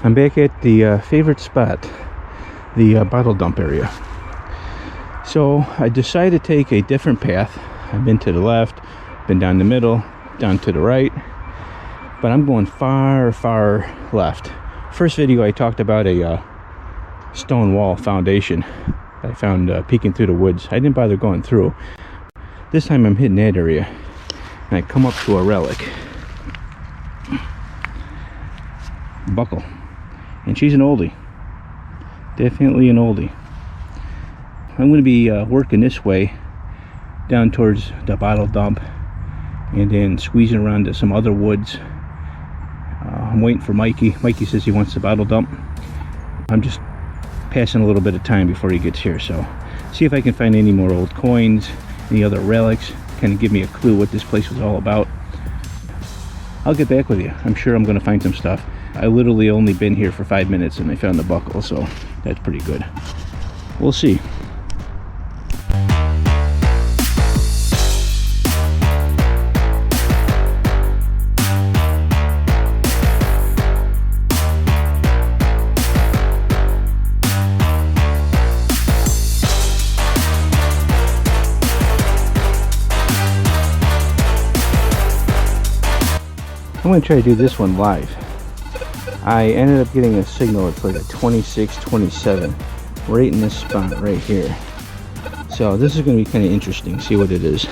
I'm back at the favorite spot, the bottle dump area. So I decided to take a different path. I've been to the left, been down the middle, down to the right, but I'm going far left. First video I talked about a stone wall foundation that I found peeking through the woods. I didn't bother going through. This time I'm hitting that area and I come up to a relic. Buckle. And she's an oldie. Definitely an oldie. I'm going to be working this way down towards the bottle dump and then squeezing around to some other woods. I'm waiting for Mikey. Mikey says he wants the bottle dump. I'm just passing a little bit of time before he gets here, so see if I can find any more old coins, any other relics, kind of give me a clue what this place was all about. I'll get back with you. I'm sure I'm going to find some stuff. I literally only been here for 5 minutes and I found the buckle, so that's pretty good. We'll see. I'm going to try to do this one live. I ended up getting a signal. It's like a 26-27 right in this spot right here. So this is going to be kind of interesting. See what it is.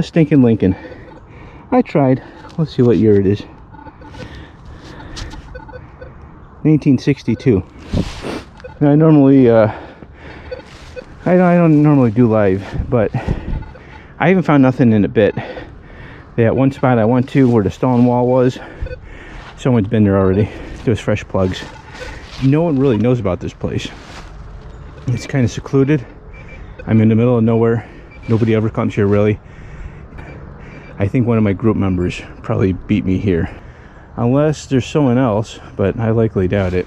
Stinking Lincoln. I tried. Let's see what year it is. 1962. I normally I don't normally do live, but I haven't found nothing in a bit. That one spot I went to where the stone wall was, someone's been there already. There's fresh plugs. No one really knows about this place. It's kind of secluded. I'm in the middle of nowhere. Nobody ever comes here really. I think one of my group members probably beat me here. Unless there's someone else, but I likely doubt it.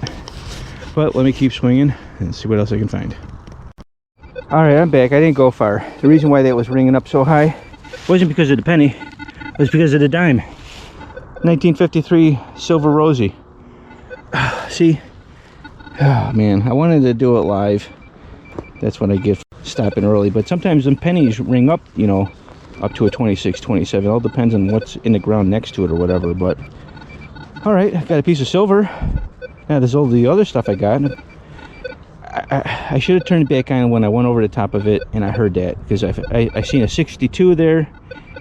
But let me keep swinging and see what else I can find. Alright, I'm back. I didn't go far. The reason why that was ringing up so high wasn't because of the penny. It was because of the dime. 1953 Silver Rosie. See? Oh man, I wanted to do it live. That's what I get for stopping early. But sometimes them pennies ring up, you know, up to a 26-27. It all depends on what's in the ground next to it or whatever. But all right, I got a piece of silver. Now there's all the other stuff I got. I should have turned it back on when I went over the top of it and I heard that, because I seen a 62 there,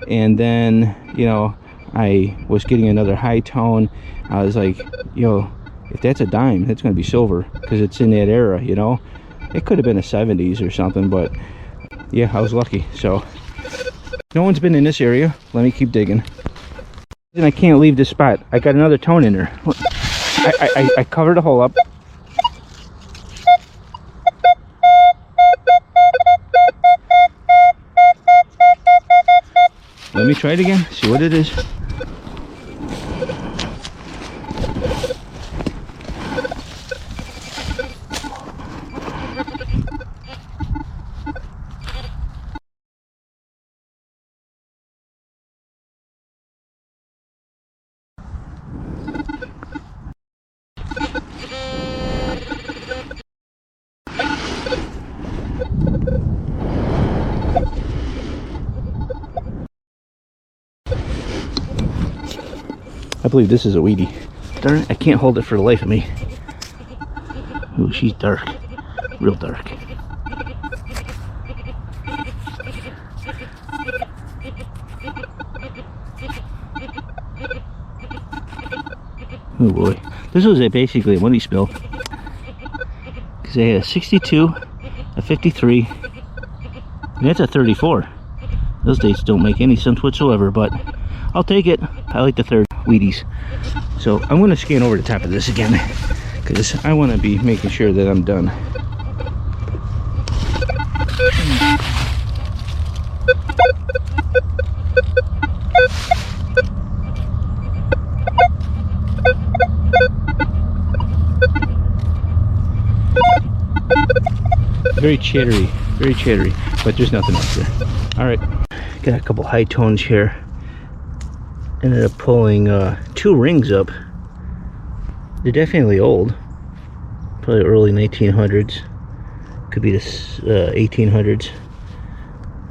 and then, you know, I was getting another high tone. I was like, yo, if that's a dime, that's gonna be silver, because it's in that era, you know. It could have been a 70s or something, but yeah, I was lucky. So no one's been in this area. Let me keep digging. And I can't leave this spot. I got another tone in there. I covered a hole up. Let me try it again, see what it is. I believe this is a weedy. Darn it, I can't hold it for the life of me. Ooh, she's dark. Real dark. Oh boy. This was basically a money spill. Because they had a 62, a 53, and that's a 34. Those dates don't make any sense whatsoever, but I'll take it. I like the third. Wheaties. So I'm going to scan over the top of this again, because I want to be making sure that I'm done. Very chattery, but there's nothing up there. All right, got a couple high tones here. Ended up pulling 2 rings up. They're definitely old, probably early 1900s, could be the 1800s.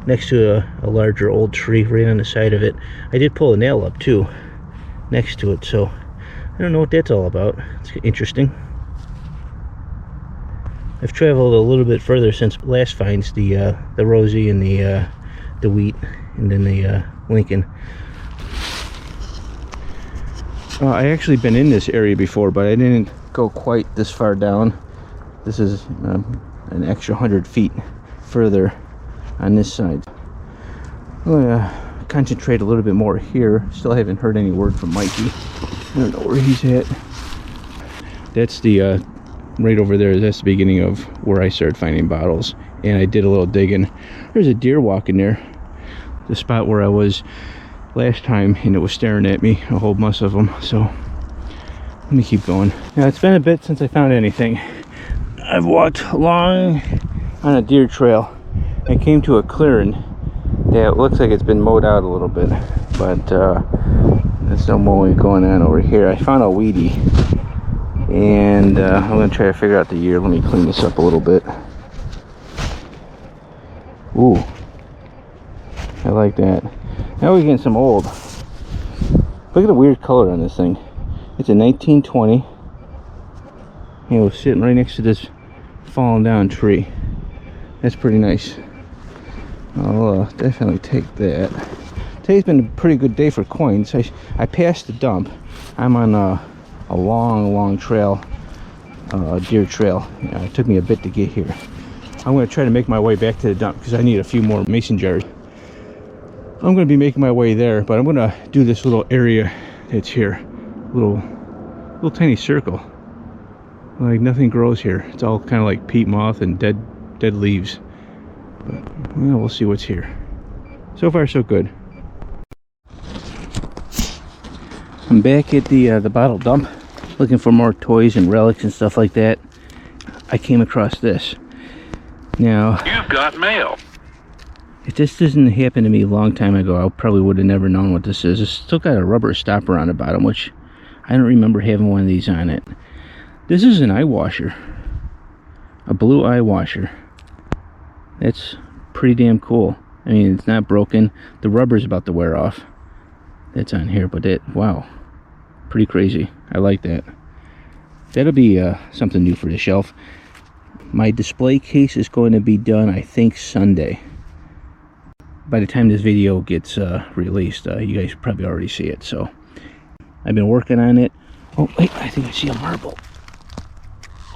Next to a larger old tree right on the side of it. I did pull a nail up too next to it, so I don't know what that's all about. It's interesting. I've traveled a little bit further since last finds, the Rosie and the Wheat, and then the Lincoln. I actually been in this area before, but I didn't go quite this far down. This is an extra 100 feet further on this side. I'm gonna concentrate a little bit more here. Still haven't heard any word from Mikey. I don't know where he's at. That's the right over there. That's the beginning of where I started finding bottles, and I did a little digging. There's a deer walking there, the spot where I was last time, and it was staring at me, a whole bunch of them. So let me keep going. Now, it's been a bit since I found anything. I've walked along on a deer trail. I came to a clearing that looks like it's been mowed out a little bit, but there's no mowing going on over here. I found a Wheatie, and I'm gonna try to figure out the year. Let me clean this up a little bit. Ooh, I like that. Now we're getting some old. Look at the weird color on this thing. It's a 1920. It was sitting right next to this fallen down tree. That's pretty nice. I'll definitely take that. Today's been a pretty good day for coins. I passed the dump. I'm on a long trail, deer trail. It took me a bit to get here. I'm going to try to make my way back to the dump because I need a few more mason jars. I'm going to be making my way there, but I'm going to do this little area that's here. Little tiny circle. Like nothing grows here. It's all kind of like peat moth and dead leaves. But well, we'll see what's here. So far, so good. I'm back at the bottle dump, looking for more toys and relics and stuff like that. I came across this. Now, you've got mail. If this doesn't happen to me a long time ago, I probably would have never known what this is. It's still got a rubber stopper on the bottom, which I don't remember having one of these on it. This is an eye washer, a blue eye washer. That's pretty damn cool. I mean, it's not broken. The rubber's about to wear off. That's on here, but wow, pretty crazy. I like that. That'll be something new for the shelf. My display case is going to be done, I think, Sunday. By the time this video gets released, you guys probably already see it. So I've been working on it. Oh wait, I think I see a marble.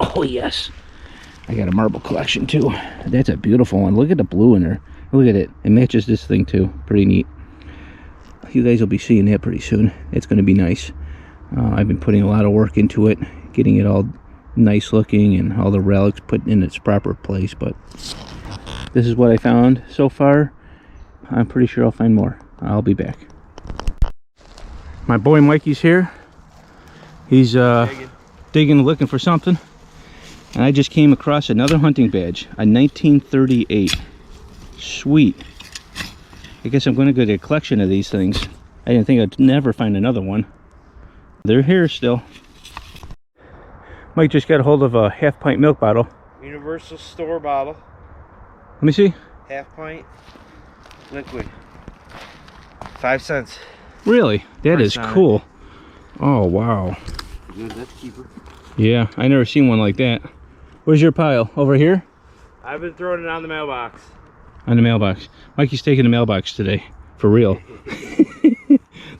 Oh yes, I got a marble collection too. That's a beautiful one. Look at the blue in there. Look at it. It matches this thing too. Pretty neat. You guys will be seeing that pretty soon. It's going to be nice. I've been putting a lot of work into it, getting it all nice looking and all the relics put in its proper place. But this is what I found so far. I'm pretty sure I'll find more. I'll be back. My boy Mikey's here. He's digging, looking for something. And I just came across another hunting badge, a 1938. Sweet. I guess I'm going to get a collection of these things. I didn't think I'd never find another one. They're here still. Mike just got a hold of a half-pint milk bottle. Universal store bottle. Let me see. Half-pint. Liquid. 5 cents. Really? That is cool. Oh, wow. Good, that's cheaper. Yeah, I never seen one like that. Where's your pile? Over here? I've been throwing it on the mailbox. On the mailbox. Mikey's taking the mailbox today. For real.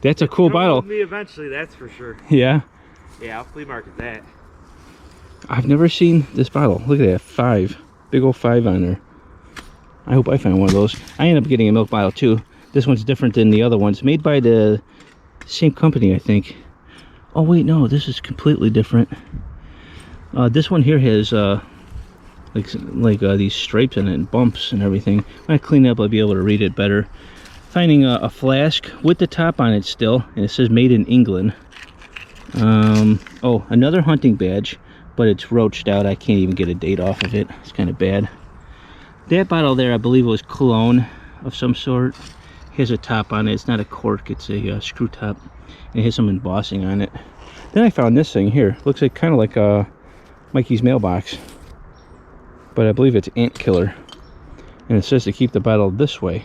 That's a cool bottle. Me eventually, that's for sure. Yeah? Yeah, I'll flea market that. I've never seen this bottle. Look at that. 5. Big old 5 on there. I hope I find one of those. I ended up getting a milk bottle too. This one's different than the other ones. Made by the Same company, I think. Oh wait, no, this is completely different. This one here has these stripes in it and bumps and everything. When I clean it up, I'll be able to read it better. Finding a flask with the top on it still, and it says made in England. Oh, another hunting badge, but it's roached out. I can't even get a date off of it. It's kind of bad. That bottle there, I believe it was cologne of some sort. It has a top on it. It's not a cork, it's a screw top. And it has some embossing on it. Then I found this thing here. Looks like kind of like a Mikey's mailbox, but I believe it's ant killer. And it says to keep the bottle this way.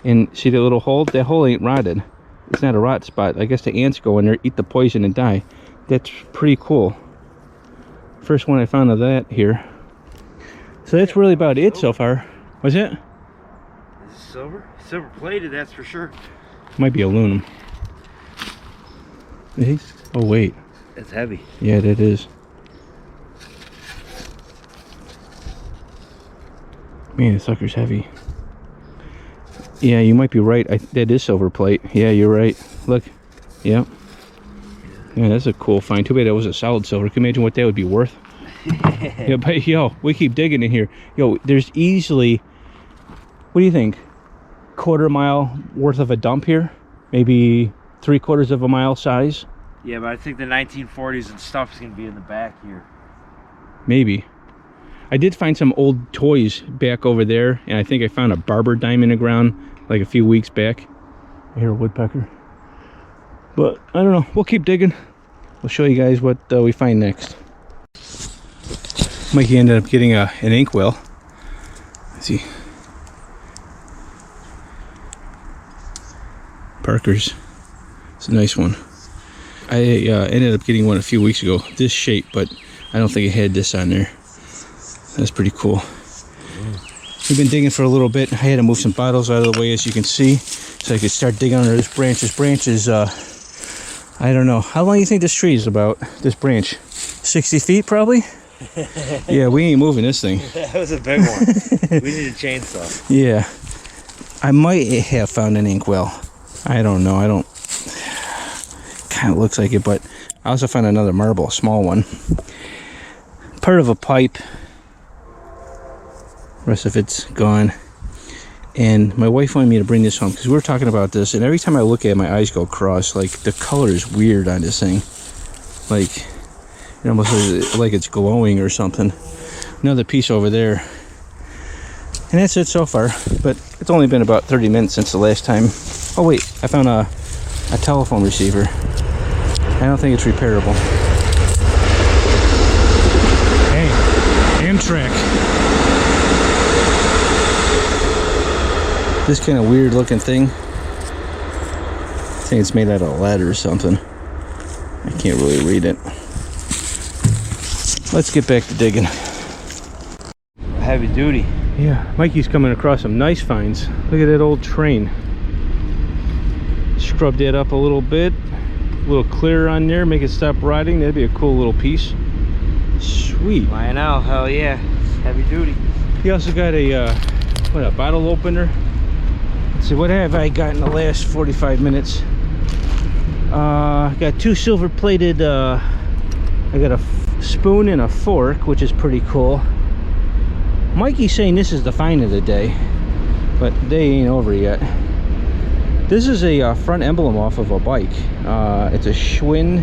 And see the little hole? That hole ain't rotted. It's not a rot spot. I guess the ants go in there, eat the poison, and die. That's pretty cool. First one I found of that here. So that's really about it so far. Was it? Is it silver? Silver plated, that's for sure. Might be aluminum. Oh wait. It's heavy. Yeah, it is. Man, the sucker's heavy. Yeah, you might be right. That is silver plate. Yeah, you're right. Look. Yeah. Yeah, that's a cool find. Too bad that was a solid silver. Can you imagine what that would be worth? Yeah, but yo, we keep digging in here. Yo, there's easily, what do you think? Quarter-mile worth of a dump here? Maybe 3/4 of a mile size? Yeah, but I think the 1940s and stuff is going to be in the back here. Maybe. I did find some old toys back over there, and I think I found a barber dime in the ground like a few weeks back. I hear a woodpecker. But I don't know. We'll keep digging. We'll show you guys what we find next. Mikey ended up getting an inkwell. Let's see. Parker's. It's a nice one. I ended up getting one a few weeks ago. This shape, but I don't think it had this on there. That's pretty cool. We've been digging for a little bit. I had to move some bottles out of the way, as you can see, so I could start digging under this branch. This branch is, I don't know. How long do you think this tree is about, this branch? 60 feet, probably? Yeah, we ain't moving this thing. That was a big one. We need a chainsaw. Yeah. I might have found an inkwell. I don't know. I don't... Kind of looks like it, but I also found another marble, a small one. Part of a pipe. Rest of it's gone. And my wife wanted me to bring this home because we were talking about this, and every time I look at it, my eyes go cross. Like, the color is weird on this thing. Like, it almost looks like it's glowing or something. Another piece over there. And that's it so far, but it's only been about 30 minutes since the last time. Oh wait, I found a telephone receiver. I don't think it's repairable. Hey, Amtrak. This kind of weird looking thing. I think it's made out of lead or something. I can't really read it. Let's get back to digging. Heavy duty. Yeah, Mikey's coming across some nice finds. Look at that old train. Scrub that up a little bit. A little clearer on there, make it stop rotting. That'd be a cool little piece. Sweet. Why now? Hell yeah. Heavy duty. He also got a bottle opener. Let's see, what have I got in the last 45 minutes? Got two silver plated, I got a spoon and a fork, which is pretty cool. Mikey's saying this is the find of the day, but the day ain't over yet. This is a front emblem off of a bike. It's a Schwinn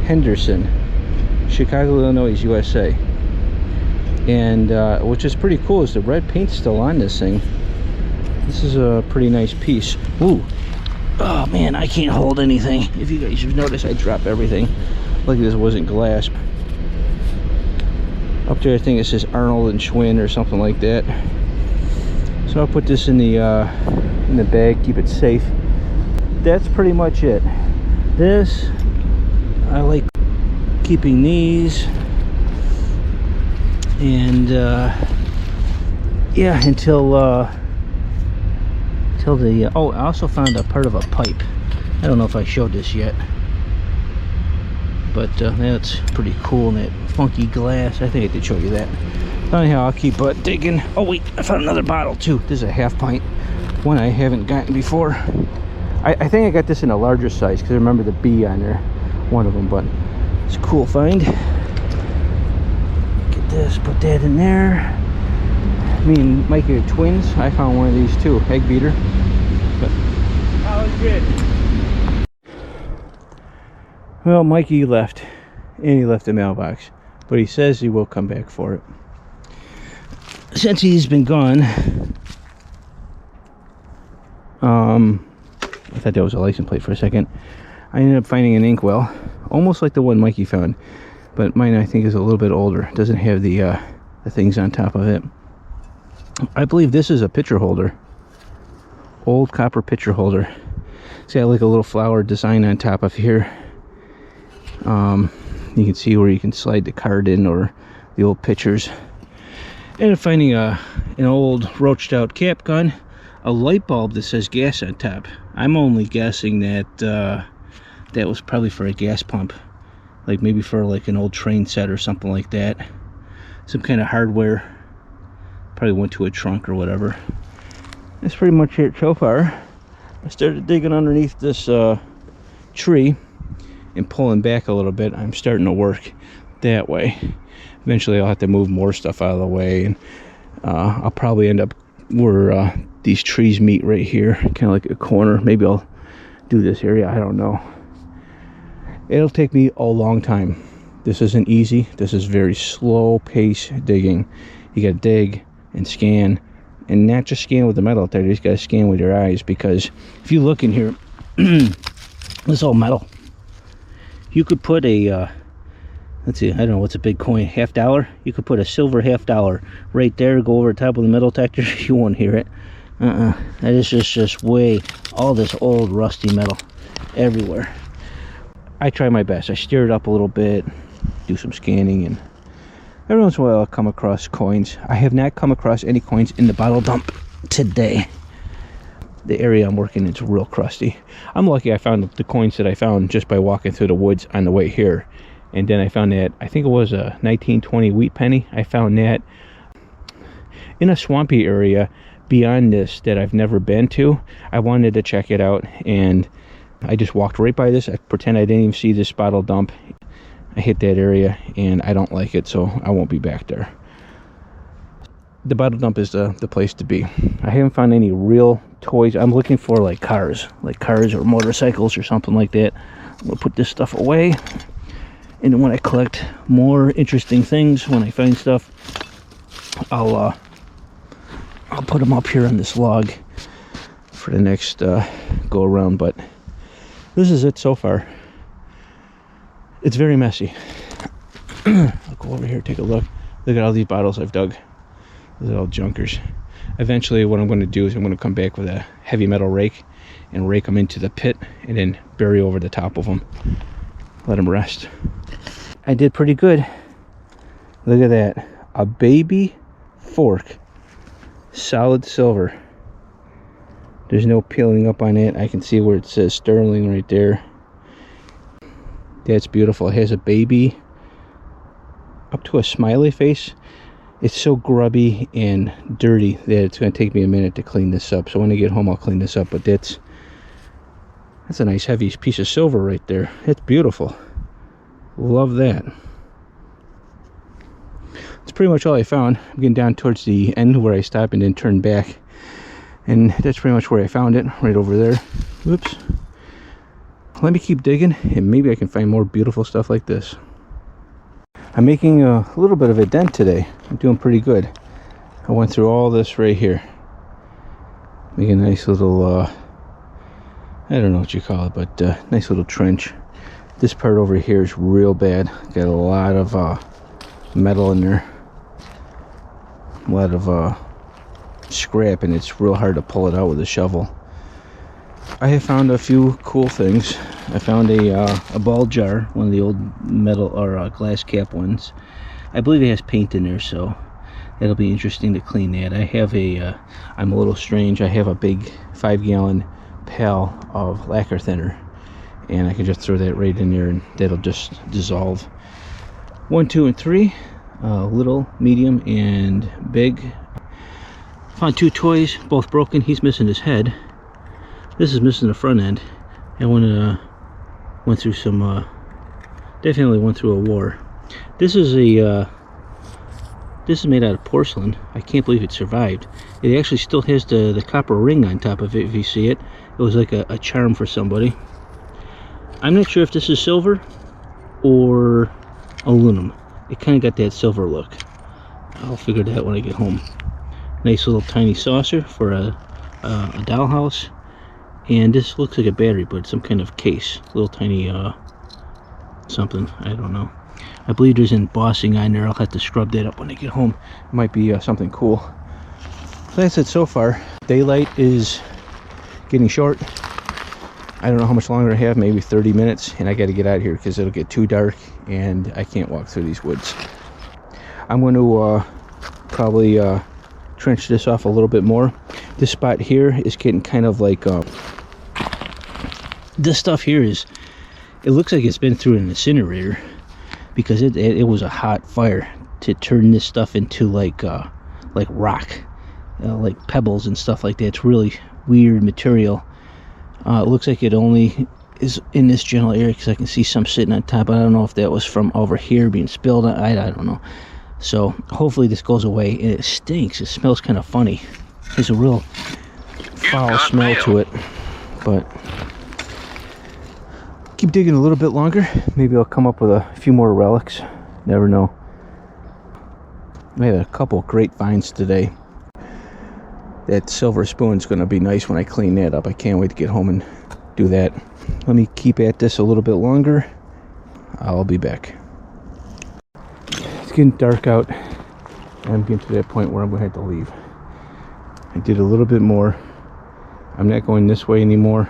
Henderson, Chicago, Illinois, USA. And which is pretty cool is the red paint's still on this thing. This is a pretty nice piece. Ooh. Oh man, I can't hold anything. If you guys have noticed, I drop everything. Lucky this wasn't glass. Up there I think it says Arnold and Schwinn or something like that. So I'll put this in the bag, keep it safe. That's pretty much it. This, I like keeping these. And yeah, until the oh, I also found a part of a pipe. I don't know if I showed this yet, but that's pretty cool. And that funky glass, I think I did show you that. Anyhow, I'll keep digging. Oh wait, I found another bottle too. This is a half pint, one I haven't gotten before. I think I got this in a larger size because I remember the B on there, one of them, but it's a cool find. Get this, put that in there. Me and Mikey are twins. I found one of these too, egg beater. But That was good. well, Mikey left, and he left the mailbox, but he says he will come back for it. Since he's been gone, I thought that was a license plate for a second. I ended up finding an inkwell, almost like the one Mikey found, but mine I think is a little bit older. It doesn't have the things on top of it. I believe this is a pitcher holder, old copper pitcher holder. It's got like a little flower design on top of here. You can see where you can slide the card in, or the old pitchers. Ended up finding an old roached out cap gun, a light bulb that says gas on top. I'm only guessing that that was probably for a gas pump, like maybe for like an old train set or something like that. Some kind of hardware. Probably went to a trunk or whatever. That's pretty much it so far. I started digging underneath this tree and pulling back a little bit. I'm starting to work that way. Eventually I'll have to move more stuff out of the way, and I'll probably end up where these trees meet right here, kind of like a corner. Maybe I'll do this area, I don't know. It'll take me a long time. This isn't easy. This is very slow pace digging. You gotta dig and scan, and not just scan with the metal detector, you just gotta scan with your eyes, because if you look in here, this is all metal. You could put a let's see, I don't know what's a big coin, $50. You could put a silver $50 right there, go over the top of the metal detector. You won't hear it. That is just way, all this old rusty metal everywhere. I try my best. I stir it up a little bit, do some scanning, and every once in a while I'll come across coins. I have not come across any coins in the bottle dump today. The area I'm working in is real crusty. I'm lucky I found the coins that I found just by walking through the woods on the way here. And then I found that, I think it was a 1920 wheat penny. I found that in a swampy area beyond this that I've never been to. I wanted to check it out, and I just walked right by this. I pretend I didn't even see this bottle dump. I hit that area, and I don't like it, so I won't be back there. The bottle dump is the place to be. I haven't found any real toys. I'm looking for like cars or motorcycles or something like that. I'm gonna put this stuff away, and then when I collect more interesting things, when I find stuff, I'll put them up here on this log for the next go around. But this is it so far. It's very messy. I'll go over here, take a look. Look at all these bottles I've dug. Those are all junkers. Eventually what I'm going to do is I'm going to come back with a heavy metal rake and rake them into the pit, and then bury over the top of them. Let them rest. I did pretty good. Look at that. A baby fork. Solid silver. There's no peeling up on it. I can see where it says sterling right there. That's beautiful. It has a baby up to a smiley face. It's so grubby and dirty that it's going to take me a minute to clean this up. So when I get home I'll clean this up. But that's a nice heavy piece of silver right there. It's beautiful. Love that. That's pretty much all I found. I'm getting down towards the end where I stopped and then turned back. And that's pretty much where I found it, right over there. Whoops. Let me keep digging, and maybe I can find more beautiful stuff like this. I'm making a little bit of a dent today. I'm doing pretty good. I went through all this right here. Making a nice little, I don't know what you call it, but nice little trench. This part over here is real bad. Got a lot of metal in there. A lot of scrap, and it's real hard to pull it out with a shovel. I have found a few cool things. I found a ball jar, one of the old metal or glass cap ones. I believe it has paint in there, so it'll be interesting to clean that. I have I'm a little strange, I have a big 5-gallon pail of lacquer thinner, and I can just throw that right in there and that'll just dissolve. 1, 2, and 3, little, medium, and big. Found 2 toys, both broken. He's missing his head. This is missing the front end. I went through some, definitely went through a war. This is made out of porcelain. I can't believe it survived. It actually still has the copper ring on top of it, if you see it. It was like a charm for somebody. I'm not sure if this is silver or aluminum. It kind of got that silver look. I'll figure that out when I get home. Nice little tiny saucer for a dollhouse. And this looks like a battery, but it's some kind of case. Little tiny something, I don't know. I believe there's embossing on there. I'll have to scrub that up when I get home. It might be something cool. So that's it so far. Daylight is getting short. I don't know how much longer I have, maybe 30 minutes, and I got to get out of here because it'll get too dark and I can't walk through these woods. I'm going to probably trench this off a little bit more. This spot here is getting kind of like this stuff here is, it looks like it's been through an incinerator, because it was a hot fire to turn this stuff into like rock, like pebbles and stuff like that. It's really weird material. It looks like it only is in this general area because I can see some sitting on top. I don't know if that was from over here being spilled. I don't know. So hopefully this goes away. And it stinks. It smells kind of funny. There's a real foul smell to it. But keep digging a little bit longer. Maybe I'll come up with a few more relics. Never know. I had a couple great finds today. That silver spoon's going to be nice when I clean that up. I can't wait to get home and do that. Let me keep at this a little bit longer. I'll be back. It's getting dark out. I'm getting to that point where I'm going to have to leave. I did a little bit more. I'm not going this way anymore.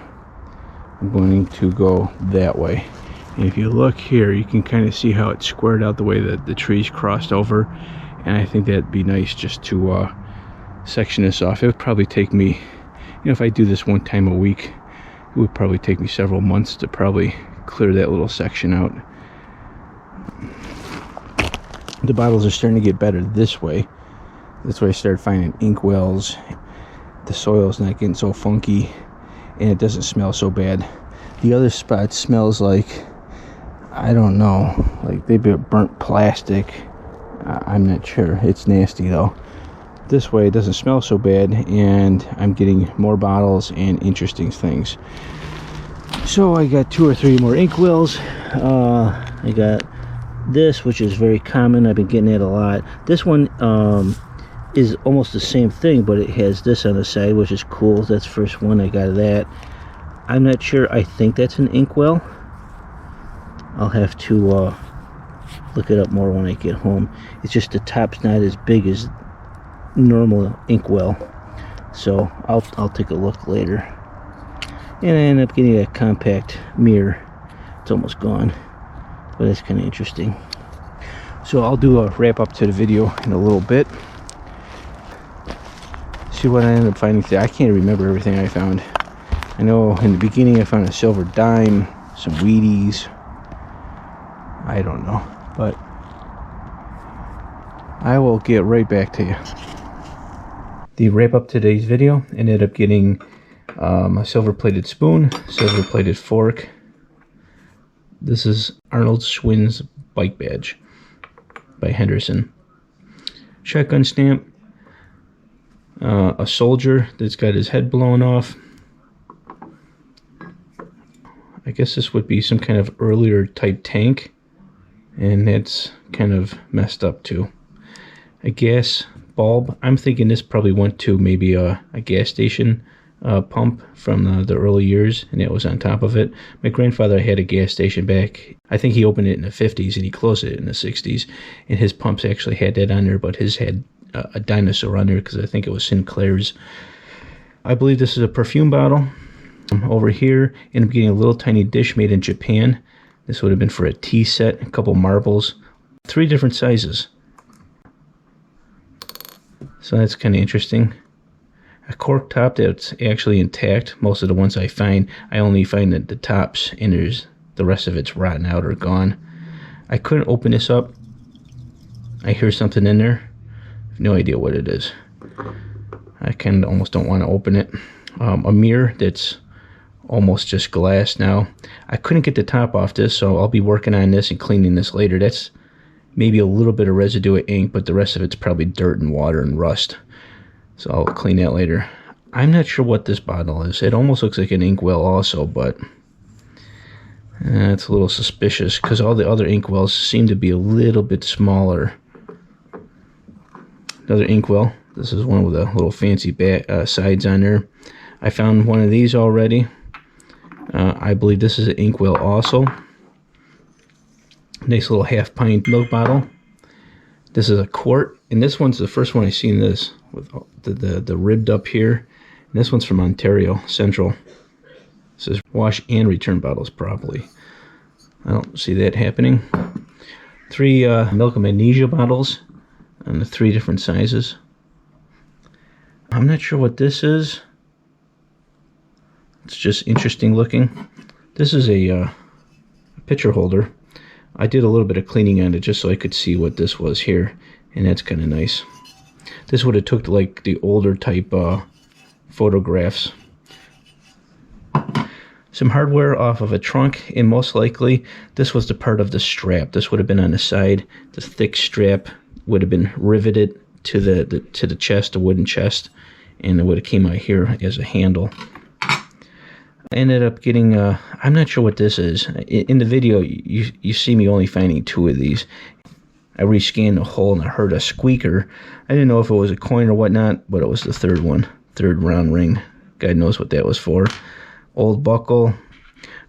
I'm going to go that way. And if you look here, you can kind of see how it's squared out the way that the trees crossed over. And I think that'd be nice just to section this off. It would probably take me, if I do this one time a week, it would probably take me several months to probably clear that little section out. The bottles are starting to get better this way. That's why I started finding ink wells. The soil's not getting so funky, and it doesn't smell so bad. The other spot smells like, I don't know, like they've been burnt plastic. I'm not sure. It's nasty though. This way it doesn't smell so bad, and I'm getting more bottles and interesting things. So I got 2 or 3 more ink wells. I got this, which is very common. I've been getting it a lot. This one is almost the same thing, but it has this on the side, which is cool. That's the first one I got of that. I'm not sure. I think that's an ink well. I'll have to look it up more when I get home. It's just the top's not as big as normal inkwell, so I'll take a look later. And I end up getting a compact mirror. It's almost gone, but that's kind of interesting. So I'll do a wrap up to the video in a little bit. See what I ended up finding today. I can't remember everything I found. I know in the beginning I found a silver dime, some Wheaties. I don't know, but I will get right back to you. To wrap up today's video, ended up getting a silver plated spoon, silver plated fork. This is Arnold Schwinn's bike badge by Henderson. Shotgun stamp, a soldier that's got his head blown off. I guess this would be some kind of earlier type tank, and that's kind of messed up too. A gas bulb. I'm thinking this probably went to maybe a gas station pump from the early years, and it was on top of it. My grandfather had a gas station back, I think he opened it in the 50s and he closed it in the 60s, and his pumps actually had that on there, but his had a dinosaur on there because I think it was Sinclair's. I believe this is a perfume bottle. Over here, end up getting a little tiny dish made in Japan. This would have been for a tea set, a couple marbles, 3 different sizes. So that's kind of interesting. A cork top that's actually intact. Most of the ones I find, I only find the tops, and the rest of it's rotten out or gone. I couldn't open this up. I hear something in there. I have no idea what it is. I kind of almost don't want to open it. A mirror that's almost just glass now. I couldn't get the top off this, so I'll be working on this and cleaning this later. That's maybe a little bit of residue of ink, but the rest of it's probably dirt and water and rust. So I'll clean that later. I'm not sure what this bottle is. It almost looks like an inkwell also, but it's a little suspicious because all the other inkwells seem to be a little bit smaller. Another inkwell. This is one with a little fancy sides on there. I found one of these already. I believe this is an inkwell also. Nice little half-pint milk bottle. This is a quart, and this one's the first one I've seen this with the ribbed up here. And this one's from Ontario Central. It says wash and return bottles properly. I don't see that happening. 3 milk and magnesia bottles and the 3 different sizes. I'm not sure what this is. It's just interesting looking. This is a pitcher holder. I did a little bit of cleaning on it just so I could see what this was here, and that's kind of nice. This would have took like the older type photographs. Some hardware off of a trunk, and most likely this was the part of the strap. This would have been on the side. The thick strap would have been riveted to the chest, the wooden chest, and it would have came out here as a handle. I ended up getting, I'm not sure what this is. In the video, you see me only finding 2 of these. I rescanned the hole and I heard a squeaker. I didn't know if it was a coin or whatnot, but it was the 3rd one. 3rd round ring. God knows what that was for. Old buckle.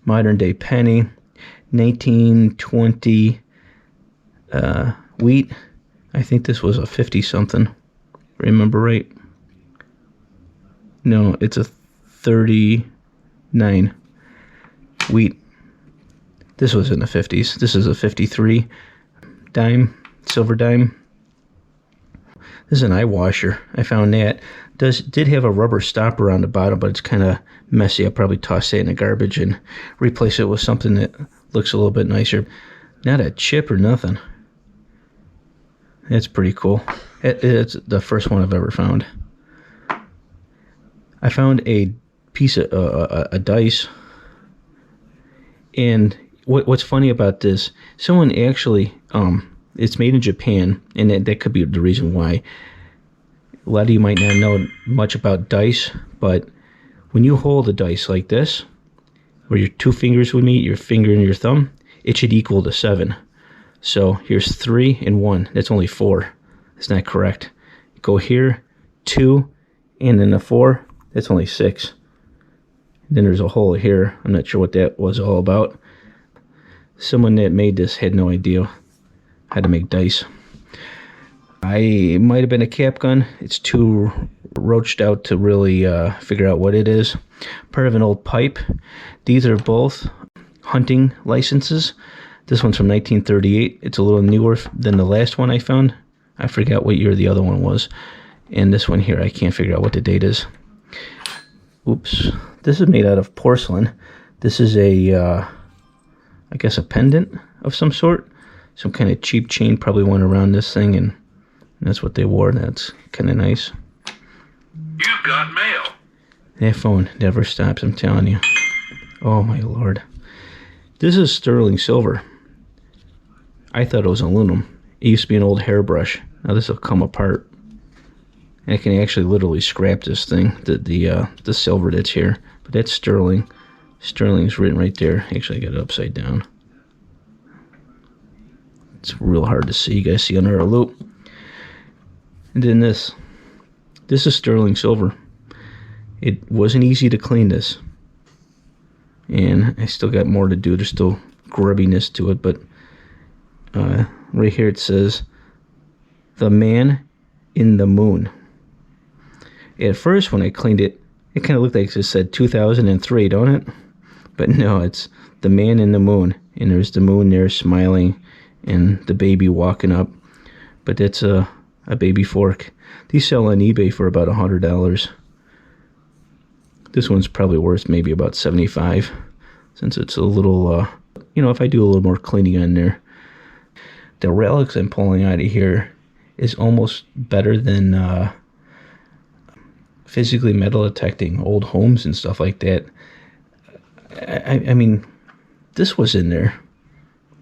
Modern day penny. 1920 wheat. I think this was a 50 something. Remember right? No, it's a 39 wheat. This was in the 50s. This is a 53 dime, silver dime. This is an eye washer. I found that. Did have a rubber stopper on the bottom, but it's kind of messy. I'll probably toss that in the garbage and replace it with something that looks a little bit nicer. Not a chip or nothing. That's pretty cool. It's the first one I've ever found. I found a piece of a dice, and what's funny about this, someone actually, it's made in Japan, and that could be the reason why. A lot of you might not know much about dice, but when you hold a dice like this, where your 2 fingers would meet, your finger and your thumb, it should equal to 7. So here's 3 and 1. That's only 4. That's not correct. Go here, 2, and then a 4. That's only 6. Then there's a hole here. I'm not sure what that was all about. Someone that made this had no idea how to make dice. It might have been a cap gun. It's too roached out to really figure out what it is. Part of an old pipe. These are both hunting licenses. This one's from 1938. It's a little newer than the last one I found. I forgot what year the other one was. And this one here, I can't figure out what the date is. Oops. This is made out of porcelain. This is I guess a pendant of some sort. Some kind of cheap chain probably went around this thing, and that's what they wore. That's kind of nice. You've got mail. That phone never stops, I'm telling you. Oh my lord. This is sterling silver. I thought it was aluminum. It used to be an old hairbrush. Now this will come apart. And I can actually literally scrap this thing, the silver that's here. But that's sterling. Sterling's written right there. Actually, I got it upside down. It's real hard to see. You guys see under a loop. And then this. This is sterling silver. It wasn't easy to clean this. And I still got more to do. There's still grubbiness to it. But right here it says, "The Man in the Moon." At first when I cleaned it, it kind of looked like it just said 2003, don't it? But no, it's "The Man in the Moon." And there's the moon there smiling and the baby walking up. But that's a baby fork. These sell on eBay for about $100. This one's probably worth maybe about $75, since it's a little, if I do a little more cleaning on there. The relics I'm pulling out of here is almost better than physically metal detecting old homes and stuff like that. I mean, this was in there.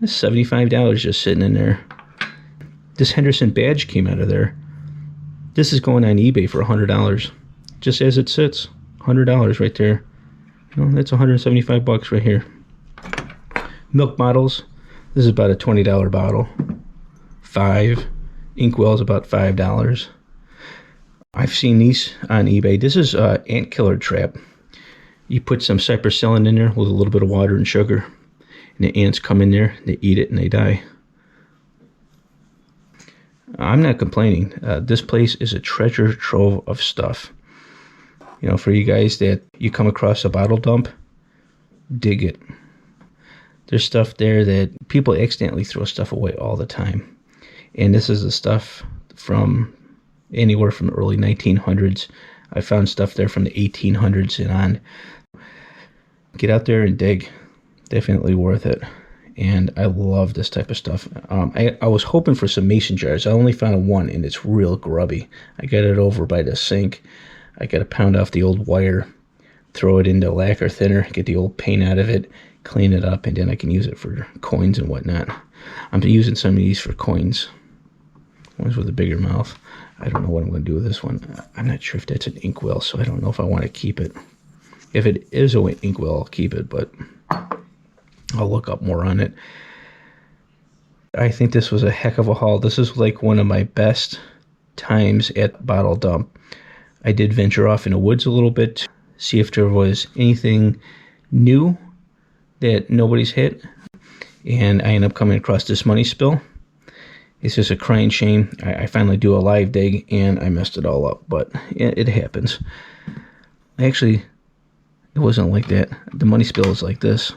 This $75 just sitting in there. This Henderson badge came out of there. This is going on eBay for $100, just as it sits. $100 right there. You know, that's 175 bucks right here. Milk bottles. This is about a $20 bottle. 5. Inkwell is about $5. I've seen these on eBay. This is ant killer trap. You put some cypersilin in there with a little bit of water and sugar, and the ants come in there, they eat it, and they die. I'm not complaining. This place is a treasure trove of stuff. You know, for you guys that you come across a bottle dump, dig it. There's stuff there that people accidentally throw stuff away all the time. And this is the stuff from anywhere from the early 1900s. I found stuff there from the 1800s and on. Get out there and dig. Definitely worth it. And I love this type of stuff. I was hoping for some mason jars. I only found one, and it's real grubby. I got it over by the sink. I got to pound off the old wire, throw it into lacquer thinner, get the old paint out of it, clean it up, and then I can use it for coins and whatnot. I'm using some of these for coins. Ones with a bigger mouth. I don't know what I'm going to do with this one. I'm not sure if that's an inkwell, so I don't know if I want to keep it. If it is an inkwell, I'll keep it, but I'll look up more on it. I think this was a heck of a haul. This is like one of my best times at Bottle Dump. I did venture off in the woods a little bit, see if there was anything new that nobody's hit, and I ended up coming across this money spill. It's just a crying shame. I finally do a live dig, and I messed it all up, but it happens. Actually, it wasn't like that. The money spill is like this.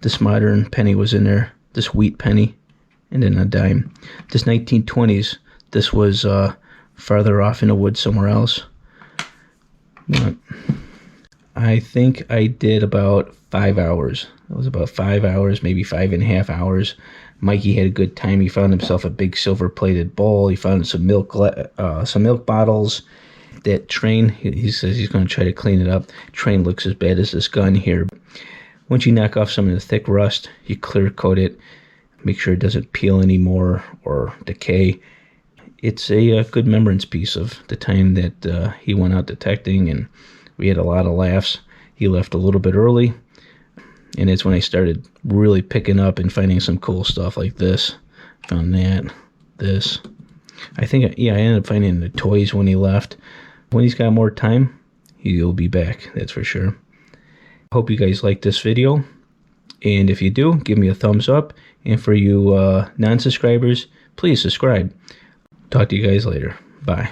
This modern penny was in there, this wheat penny, and then a dime. This 1920s, this was farther off in the woods somewhere else. But I think I did about 5 hours. It was about 5 hours, maybe 5.5 hours. Mikey had a good time. He found himself a big silver-plated bowl. He found some milk bottles. That train, he says he's going to try to clean it up. Train looks as bad as this gun here. Once you knock off some of the thick rust, you clear coat it. Make sure it doesn't peel anymore or decay. It's a good remembrance piece of the time that he went out detecting, and we had a lot of laughs. He left a little bit early, and it's when I started really picking up and finding some cool stuff like this. Found that, this. I ended up finding the toys when he left. When he's got more time, he'll be back, that's for sure. Hope you guys like this video, and if you do, give me a thumbs up, and for you non-subscribers, please subscribe. Talk to you guys later. Bye.